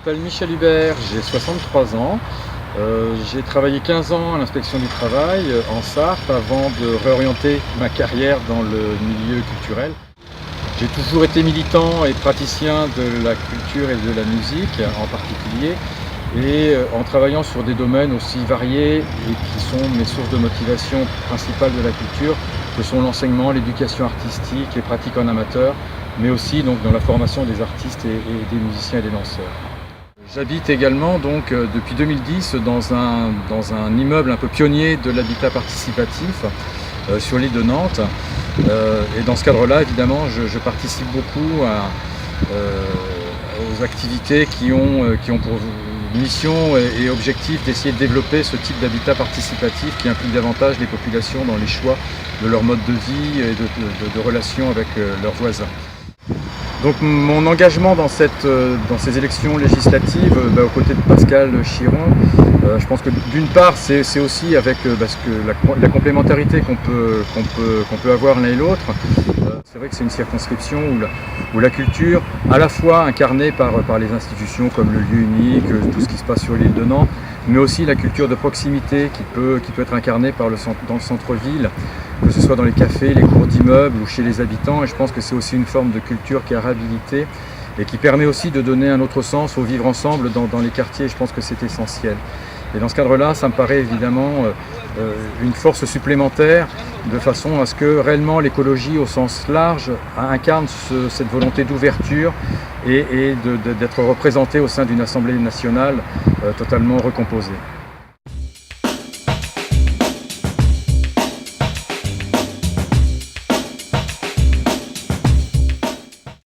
m'appelle Michel Hubert, j'ai 63 ans. J'ai travaillé 15 ans à l'inspection du travail en Sarthe avant de réorienter ma carrière dans le milieu culturel. J'ai toujours été militant et praticien de la culture et de la musique en particulier, et en travaillant sur des domaines aussi variés et qui sont mes sources de motivation principales de la culture, que sont l'enseignement, l'éducation artistique, les pratiques en amateur, mais aussi donc dans la formation des artistes et des musiciens et des danseurs. J'habite également donc depuis 2010 dans un immeuble un peu pionnier de l'habitat participatif sur l'île de Nantes. Et dans ce cadre-là, évidemment, je participe beaucoup aux activités qui ont pour mission et objectif d'essayer de développer ce type d'habitat participatif qui implique davantage les populations dans les choix de leur mode de vie et de relations avec leurs voisins. Donc mon engagement dans ces élections législatives, aux côtés de Pascal Chiron, je pense que d'une part c'est aussi avec la complémentarité qu'on peut avoir l'un et l'autre. C'est vrai que c'est une circonscription où la culture, à la fois incarnée par les institutions comme le lieu unique, tout ce qui se passe sur l'île de Nantes, mais aussi la culture de proximité qui peut être incarnée dans le centre-ville, que ce soit dans les cafés, les cours d'immeubles ou chez les habitants. Et je pense que c'est aussi une forme de culture qui a réhabilité et qui permet aussi de donner un autre sens au vivre ensemble dans les quartiers. Je pense que c'est essentiel. Et dans ce cadre-là, ça me paraît évidemment une force supplémentaire de façon à ce que réellement l'écologie au sens large incarne cette volonté d'ouverture et d'être représentée au sein d'une Assemblée nationale totalement recomposée.